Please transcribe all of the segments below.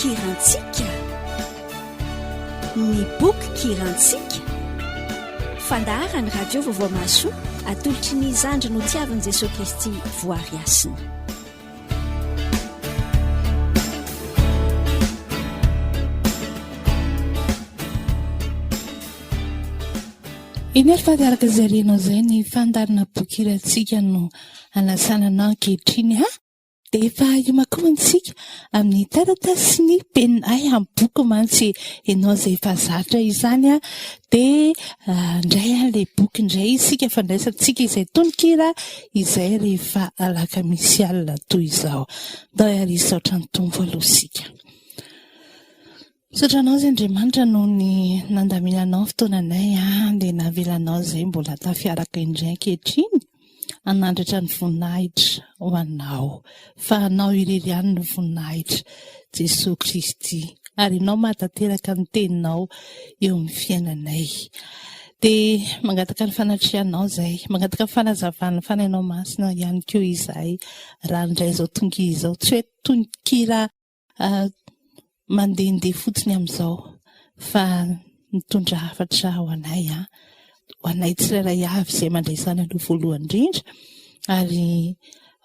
kirantsika, ny boky kirantsika, fandaharany radio vaovao maso atolotry ny zandry no tiavan'i Jesosy Kristy voary asina. Iny ary fady araka izay renao izay ny fandarina boky kirantsika no anasanana ankehitriny dia efa iomakomantsika amin'ny taratasy sy ny penina amin'ny boky mantsy ianao izay efa zatra izany dia indray ilay boky indray isika fandraisantsika izay tononkira izay rehefa alakamisy alina toy izao. Ndao ary saotra ny tombo aloha isika. Sotranao izay Andriamanitra no ny nandaminanao fotoananay dia navelanao izay mbola tafiaraka indray ankehitriny anandratra ny voninahitra ho anao, fa anao irery ihany ny voninahitra Jesosy Kristy ary ianao mahatateraka ny teninao eo amin'ny fiainanay. Dia mangataka ny fanatrianao izay, mangataka ny fanazavana ny fanainao masina ihany koa izahay raha indray izao tonkira izao, tsy hoe tonkira mandehandeha fotsiny amin'izao fa mitondra hafatra ho anay ho anay tsirairay avy izay mandraisana aloha voalohany indrindra ary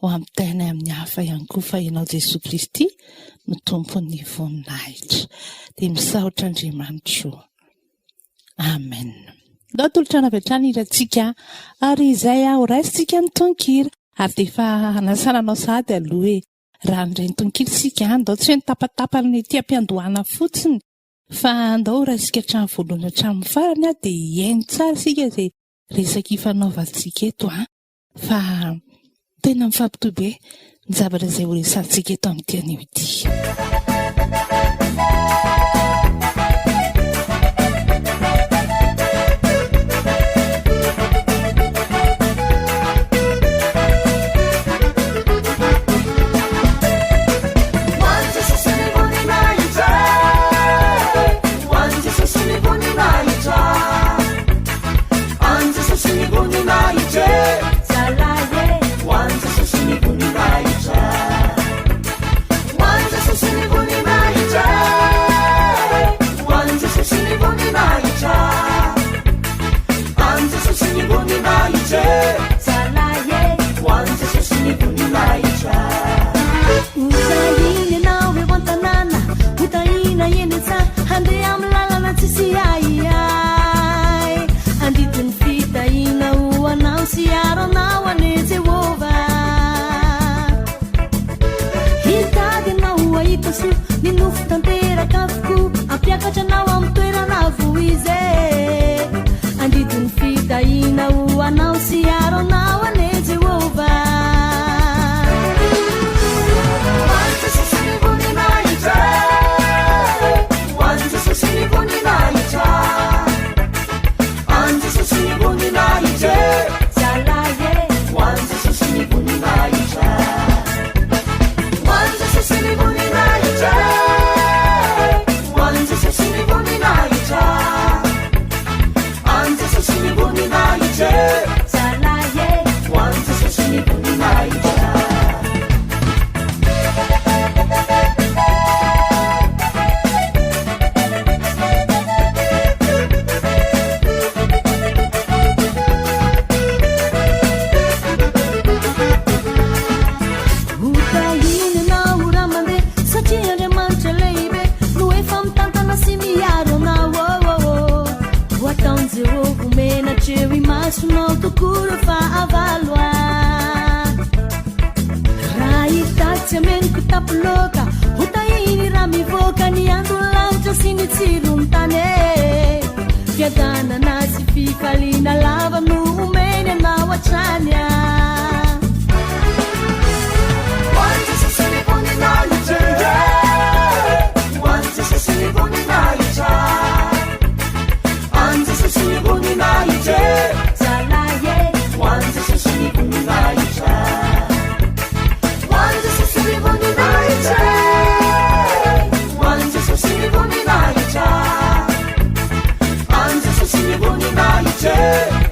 ho ampitainay amin'ny hafa ihany koa fa ianao Jesosy Kristy no tompon'ny voninahitra. Dia misaotra Andriamanitra. Amen. Ndao tolotra avy hatrany irantsika ary izay ho raisintsika ny tonkira ary dia efa anasananao sady aloha hoe raha indray nytonkira isika ndao tsy hoe nitapatapana ny ety am-piandohana fotsiny fa ndao raisika hatramin'ny voalohany hatramin'ny farany dia hiaino tsara isika izay resaka ifanaovantsika eto fa tena mifampitohy be ny zavatra izay ho resantsika eto amin'ity anio ity.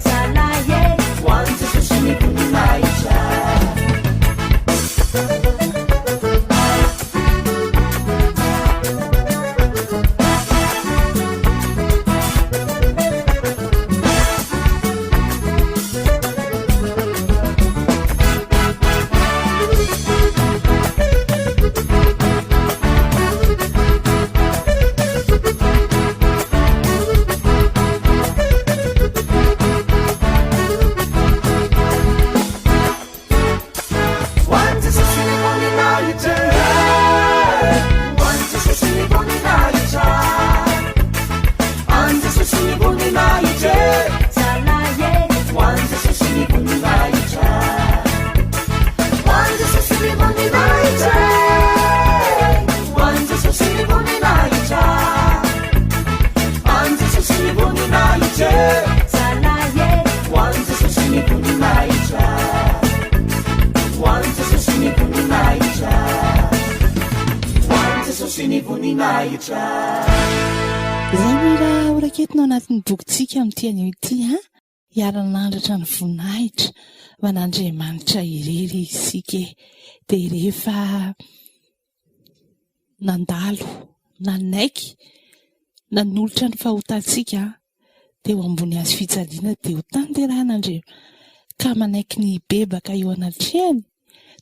Zalaye, one, two, three, zay ny raha oraketinao anatin'ny bokintsika amin'nytiany ity a hiara-nandratra ny voninahitra man'andriamanitra irery isika dia rehefa nandalo nanaiky nanolotra ny fahotantsika dia ho ambony azo fijaliana dia ho tanterahan'andriamanitra ka manaiky ny bebaka eo anatrehany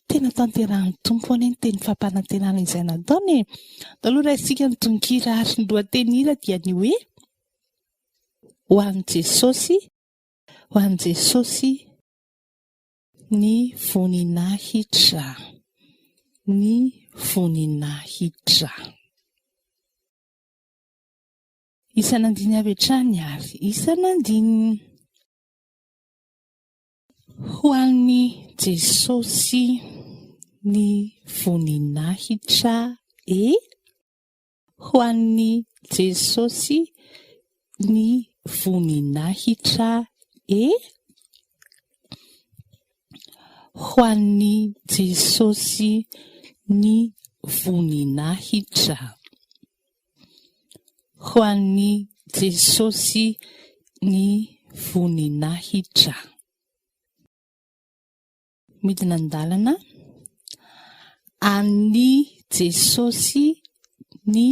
tena tanterahan'ny tompo any ny teny fampanantenana izay nataony taloha raha isika ny tononkirary ny lohateny hira dia ny hoe ho an'i Jesosy ny voninahitra isan'andiny avy hatrany ary isan'andiny ho an'i Jesosy ny voninahitra ho an'i Jesosy ny voninahitra ho an'i Jesosy ny voninahitra ho an'i Jesosy ny voninahitra midina an-dalana an'i Jesosy ny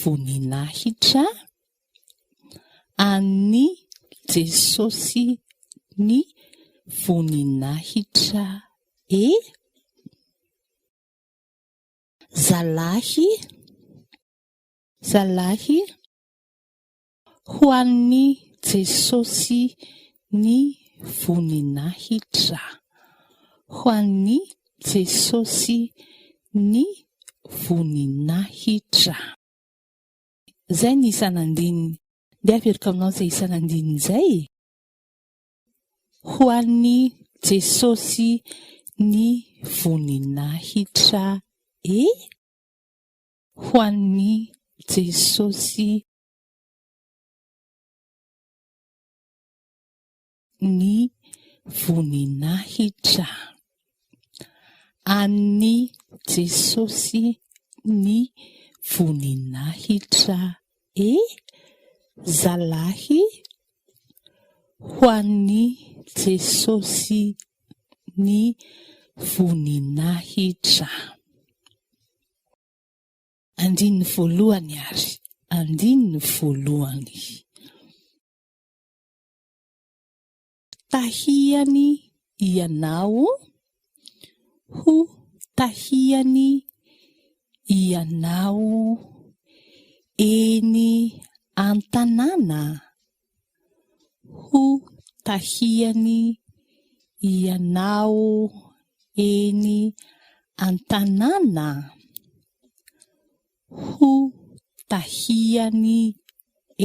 voninahitra an'i Jesosy ny voninahitra zalahy ho an'i Jesosy ny voninahitra ho an'i Jesosy ny voninahitra zay ny isan'andininy dia averiko aminao izay isan'andininy izay ho an'i Jesosy ny voninahitra ho an'i Jesosy ny voninahitra an'i Jesosy ny voninahitra zalahy ho an'i Jesosy ny voninahitra andininy voalohany ary andininy voalohany tahihany ianao ho tahihany ianao eny an-tanàna ho tahihany ianao eny an-tanàna ho tahihany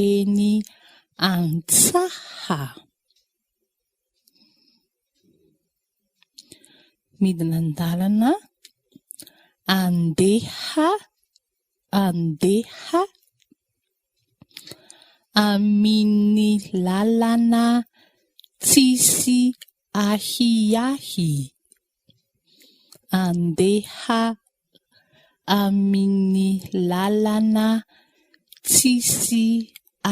eny an-tsaha midina an-dalana andeha amin'ny lalana tsisy ahiahy andeha amin'ny lalana tsisy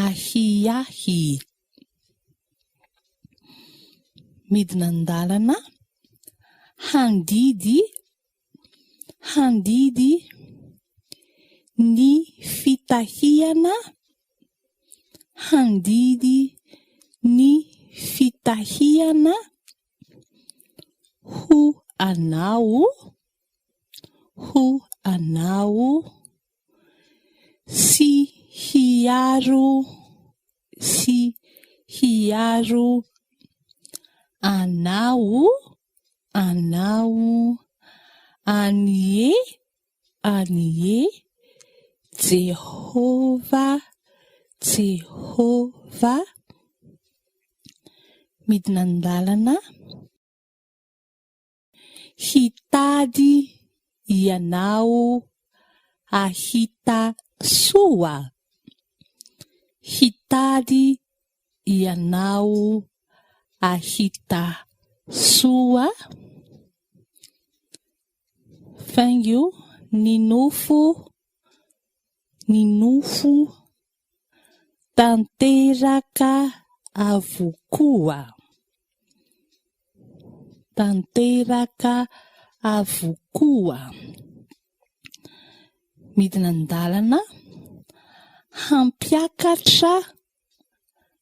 ahiahy midina an-dalana handidy ny fitahiana handidy ny fitahiana ho anao sy hiaro anao anie Jehova midina an-dalana hitady ianao ahita soa hitady ianao ahita soa. Faingo ny nofo tanteraka avokoa. Tanteraka avokoa. Midina an-dalana.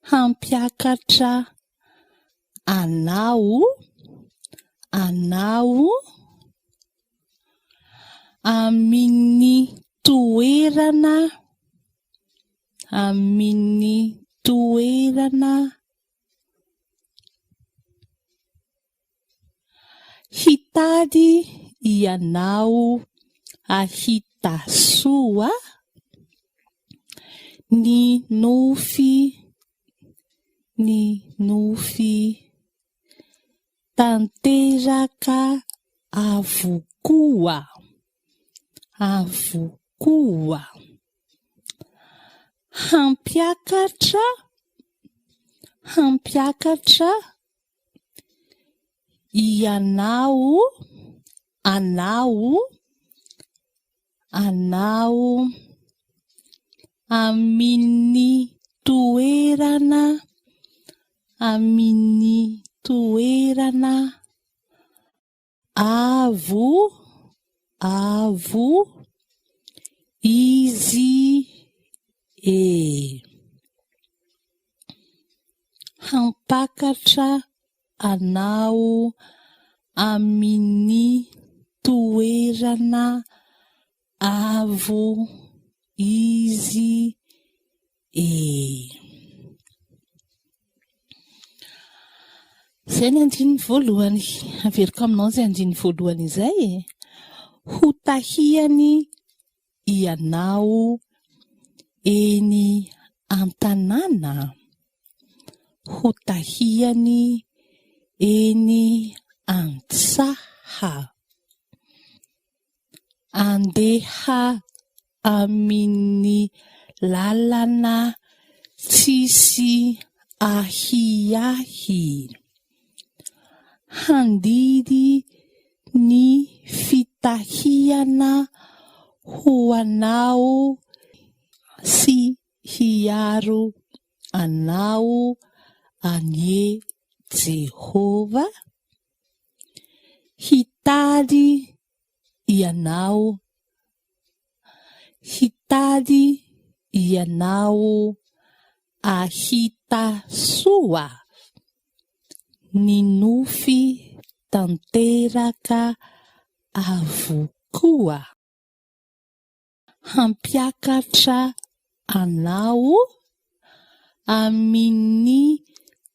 Hampiakatra anao amin'ny toerana hitady ianao ahita soa. Ny nofy tanteraka avokoa. Hampiakatra ianao amin'ny toerana avo izy hampakatra anao amin'ny toerana avo izy Izay ny andininy voalohany. Averiko aminao izay andininy voalohany izay. Ho tahihany ianao eny an-tanàna. Ho tahihany eny an-tsaha. Andeha amin'ny lalana tsisy ahiahy. Handidy ny fitahiana ho anao sy hiaro anao anie Jehova. Hitady ianao ahita soa. Ny nofy tanteraka avokoa. Hampiakatra anao amin'ny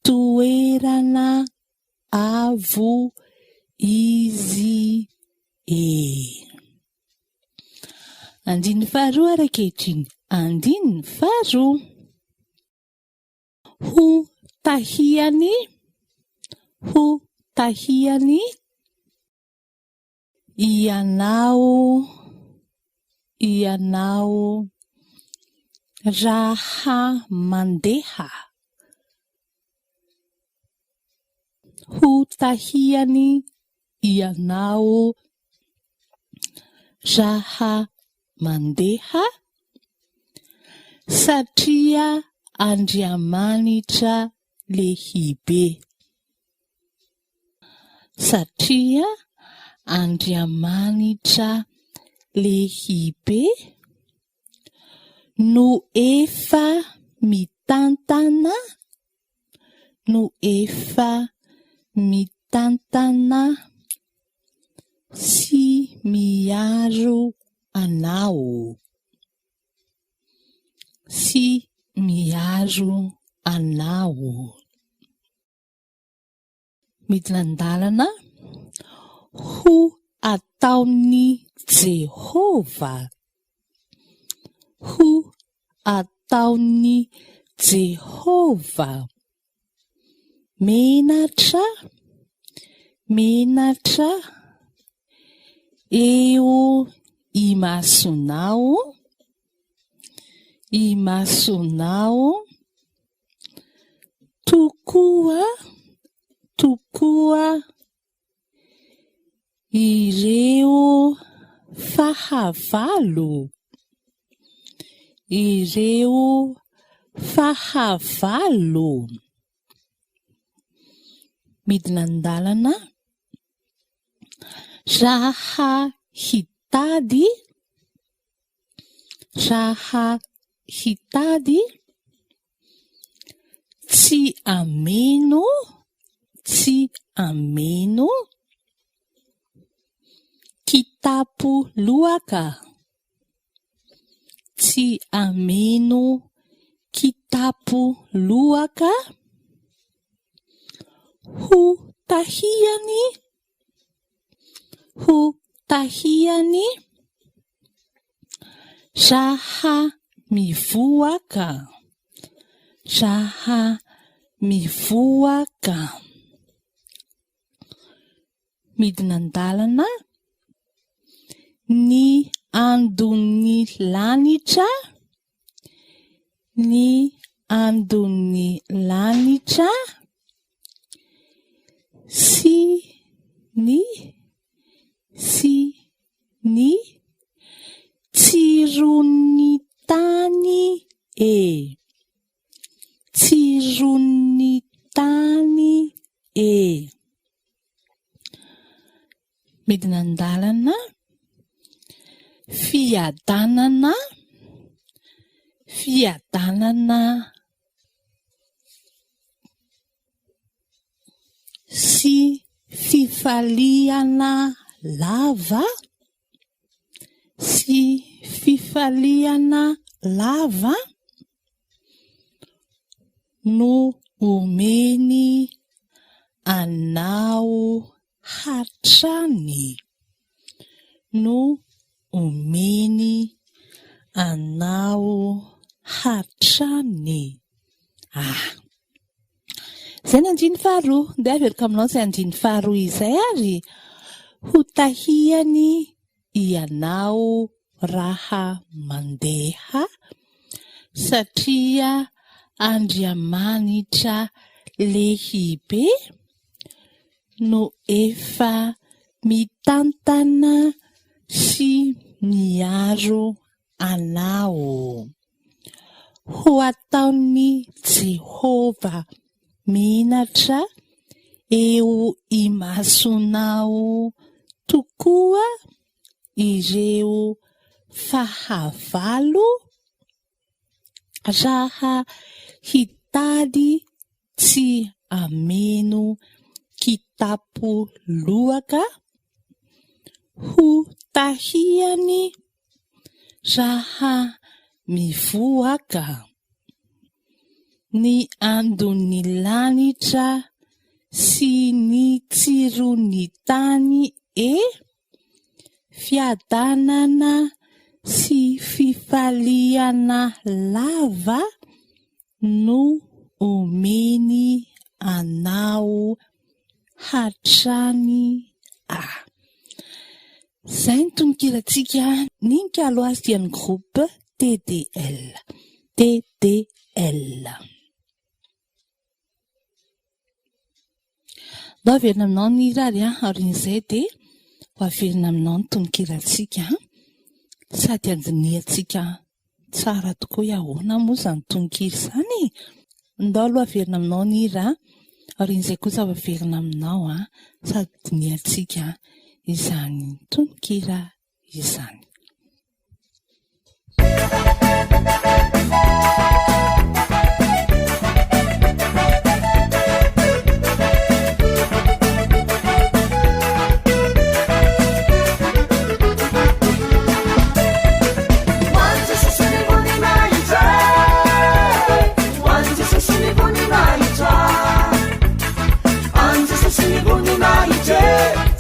toerana avo izy Andininy faharoa rakehitriny. Andininy faharoa. Ho tahihany ianao raha mandeha. Ho tahihany ianao raha mandeha satria Andriamanitra lehibe. Satria Andriamanitra lehibe no efa mitantana sy miaro anao. Midina an-dalana. Ho ataony Jehova. Ho ataony Jehova. Menatra eo imasonao tokoa ireo fahavalo, ireo fahavalo. Midina an-dalana, raha hitady, raha hitady, tsy ameno, tsy ameno, kitapo lohaka, tsy ameno, kitapo lohaka, ho tahiany, ho tahiany, raha mivoaka, raha mivoaka. Midina an-dalana, ny andon'ny lanitra, ny andon'ny lanitra, sy ny tsiron'ny tany e, tsiron'ny tany e. Midina an-dalana, fiadanana, fiadanana, sy fifaliana lava, sy fifaliana lava, no omeny anao hatrany, no omeny anao hatrany. Izay ny andiny faharoa, dia averiko aminao izay andiny faharoa izay ary ho tahiany ianao raha mandeha, satria Andriamanitra lehibe no efa mitantana sy miaro anao. Ho ataony Jehova menatra eo imasonao tokoa ireo fahavalo, raha hitady tsy ameno kitapo lohaka, ho tahiany raha mivoaka, ny andon'ny lanitra sy ny tsiron'ny tany e, fiadanana sy fifaliana lava no omeny anao hatrany. Izay ny tononkiratsika ny Mikalo azy dia ny groupe TDL. Ndao averina aminao ny rary aorian'izay dia ho averina aminao ny tononkiratsika, sady andiniantsika tsara tokoa iahoana moa izany tononkira izany. Ndao aloha averina aminao ny hira, aorian'izay kosa ho averina aminao sady diniantsika izany tononkira izany.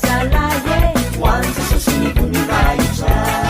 Salaye, wanza sasa ni bunina ita.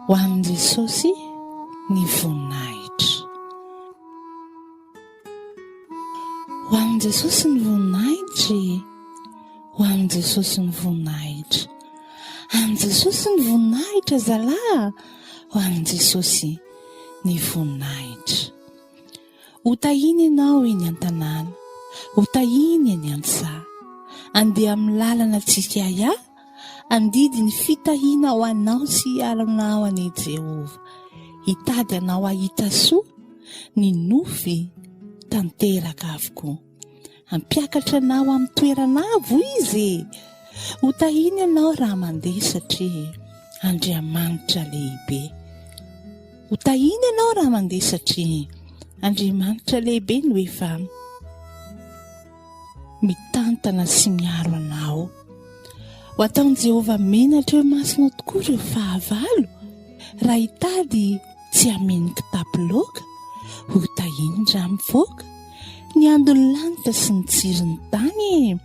ho amin' jesosy ny voninahitra. Ho amin' jesosy ny voninahitra, ho amin' jesosy ny voninahitra, amin' jesosy ny voninahitra zalahy, ho amin' jesosy ny voninahitra. Ho tahiny ianao eny an-tanàna, ho tahiny eny an-tsaha, andeha amin'ny lalana tsika ia, andidy ny fitahiana ho anao sy hiaronao any Jehova. Hitady anao ahita soa, ny nofy tanteraka avokoa. Hampiakatra anao amin'ny toerana avo izy. Ho tahiny ianao raha mandeha satria Andriamanitra lehibe. Ho tahiny ianao raha mandeha satria Andriamanitra lehibe no efa mitantana sy miaro anao. Ho ataon'i Jehova menatra eo masonao tokoa ireo fahavalo. Raha hitady tsy hameno kitapo laoka, ho tahiny raha mivoaka. Ny andony lanitra sy ny tsiron'ny tany,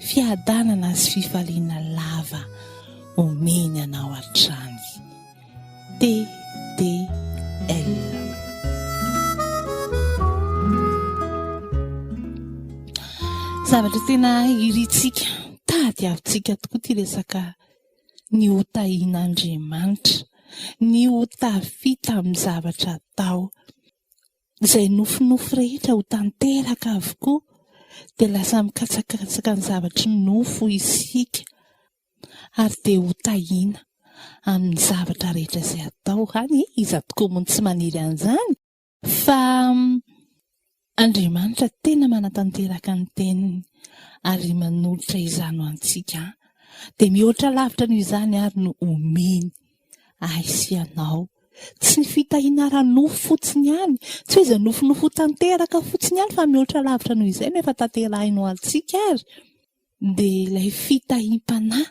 fiadanana sy fifaliana lava omeny anao hatrany. TDL. Zavatra tena iritsika, tady avitsika tokoa ty resaka ny ho tahian'Andriamanitra, ny ho tafita amin'ny zavatra atao. Izay nofinofo rehetra ho tanteraka avokoa, dia lasa mikatsakatsaka ny zavatra nofo isika, ary dia ho tahiana amin'ny zavatra rehetra izay atao. Hany iza tokoa mony tsy maniry an'izany, fa Andriamanitra tena manatanteraka ny teniny ary manolotra izany ho antsika, dia mihoatra lavitra noho izany ary no omeny aisy anao. Tsy ny fitahiana ara-nofo fotsiny ihany, tsy hoe iza nofinofo tanteraka fotsiny ihany, fa mihoatra lavitra noho izay no efa tanterahinao antsika ary. Dia ilay fitahiam-panahy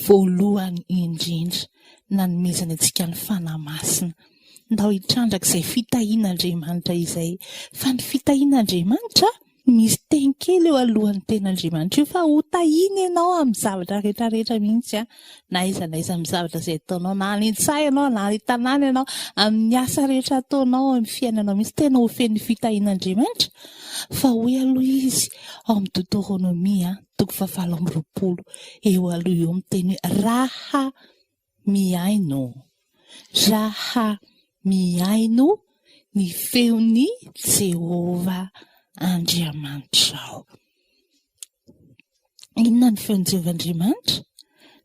voalohany indrindra nanomezana antsika ny fanahy masina. Ndao hitrandraka izay fitahian'Andriamanitra izay, fa ny fitahian'Andriamanitra misy teny kely eo alohan'ny ten'Andriamanitra io fa ho tahiny ianao amin'ny zavatra rehetrarehetra mihitsy na iza amin'ny zavatra izay ataonao, na any an-tsahy ianao, na any tanàna ianao, amin'ny asa rehetra ataonao, amin'ny fiainanao mihitsy tena ho feno fitahin'Andriamanitra. Fa hoe aloha izy ao amin'ny Deutéronomie 7:20 eo aloha eo amin'ny teny raha miaino ny feon'ny Jehova Andriamanitra. Inona ny feon'ny Jehova Andriamanitra?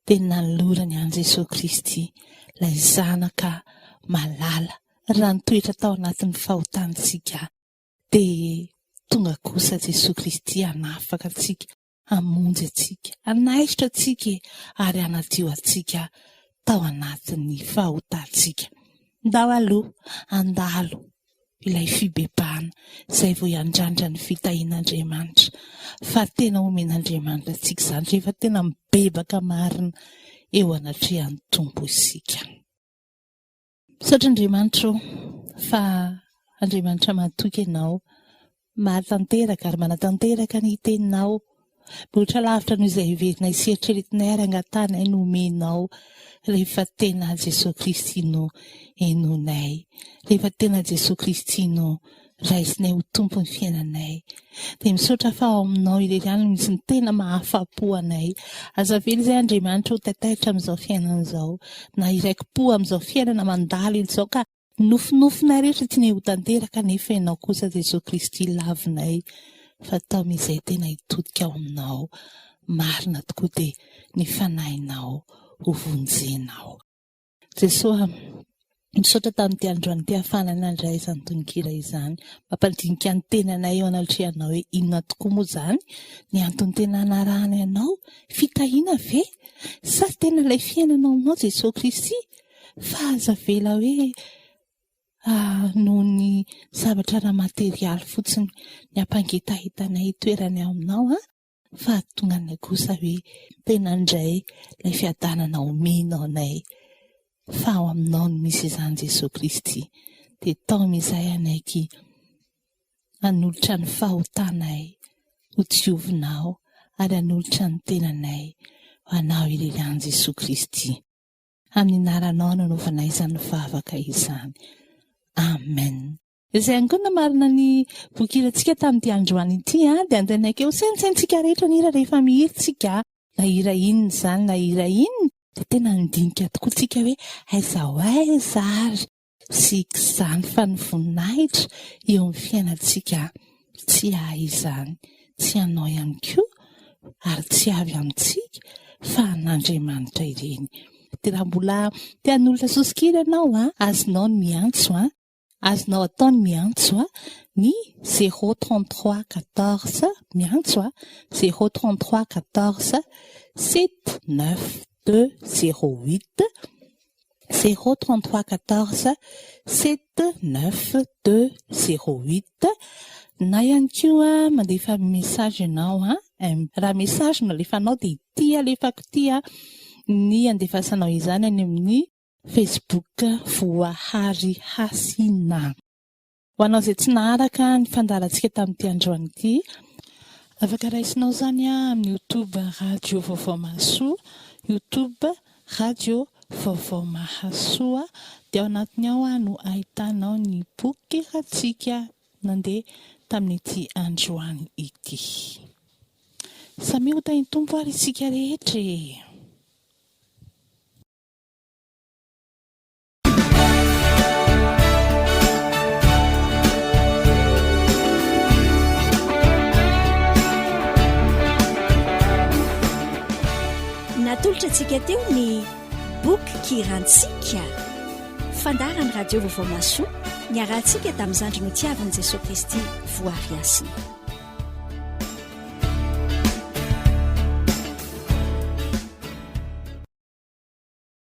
Dia nanolorany an Jesosy Kristy ilay zanaka malala raha nitoetra tao anatin'ny fahotantsika, dia tonga kosa Jesosy Kristy hanafaka atsika, hamonjy atsika, hanaisitra atsika ary hanadio atsika tao anatin'ny fahotantsika. Ndao aloha andalo ilay fibebahana izay vao hiandrandra ny fitahin'Andriamanitra, fa tena omen'Andriamanitra atsika izany rehefa tena mibebaka marina eo anatrehan'ny tompo isika. Misaotra Andriamanitra fa Andriamanitra matoky ianao, mahatanteraka ary manatanteraka ny teninao. Botra lavitra noho izay verina iseritreritinay ary angatanay no omenao rehefa tena Jesosy Kristy no enonay, rehefa tena Jesosy Kristy no raisinay ho tompo ny fiainanay. Dia misaotra fa ao aminao irery ihany misy ny tena mahafa-po anay. Aza vely izay Andriamanitra ho taitaitra amin'izao fiainana izao, na iraiki-po amin'izao fiainana mandalo izao ka nofinofinay rehetra tianay ho tanteraka, nefa ianao kosa Jesosy Kristy lavinay. Fa tao min'izay tena hitodika ao aminao, marina tokoa dia ny fanahinao ho vonjenao. Jesosy, misaotra tamin'ity androany ty hafanana andray izany tononkira izany, mampandinika ny tenanay eo anatrehanao hoe inona tokoa moa izany ny antony tena anarahana ianao, fitahiana ve sa tena ilay fiainanao aminao Jesosy Kristy? Fa aza vela hoe noho ny zavatra raha materialy fotsiny ny ampangetahitana toerany aminao, fa tonga anay kosa hoe tena indray ilay fiadanana omenao anay, fa ao aminao no misy izany Jesosy Kristy. Dia tao amin'izay anaiky hanolotra ny fahotanay ho diovinao ary hanolotra ny tenanay ho anao irery any Jesosy Kristy. Amin'ny anaranao nanaovanay izany vavaka izany. Amen. Izay ankoina marina ny bokirantsika tamin'ity androany ity dia andehanaka eo saintsika rehetra nira rehefa mihiritsika, na hira inona izany na hira inona, dia tena nidinika tokoa tsika hoe aiza ary sika izany fa ny voninahitra eo amin'ny fiainantsika tsy ahy izany, tsy anao ihany koa ary tsy avy amintsika fa an'Andriamanitra ireny. Dia raha mbola te hanolatra sosikira ianao azonao ny miantso azonao ataony miantso ny 033 14 miantso 033 14 79208 033 14 79208 na ihany koa mandefa message ianao raha message no alefanao dia ity alefako ity ny andefasanao izany any amin'ny Facebook Voahary Hasina. Ho anao izay tsy naharaka ny fandaharantsika tamin'ity androany ity, afaka raisinao izany amin'ny YouTube Radio Vaovao Mahasoa, YouTube Radio Vaovao Mahasoa, dia ao anatiny ao no ahitanao ny boky ratsika nandeha tamin'ity androany ity. Samy ho tany tompo ary isika rehetra. Natolotra antsika teo ny boky kirantsika, fandaharany Radio Vaovao Mahasoa, niarahantsika tamin'ny zandry no tiavan'i Jesosy Kristy voary asina.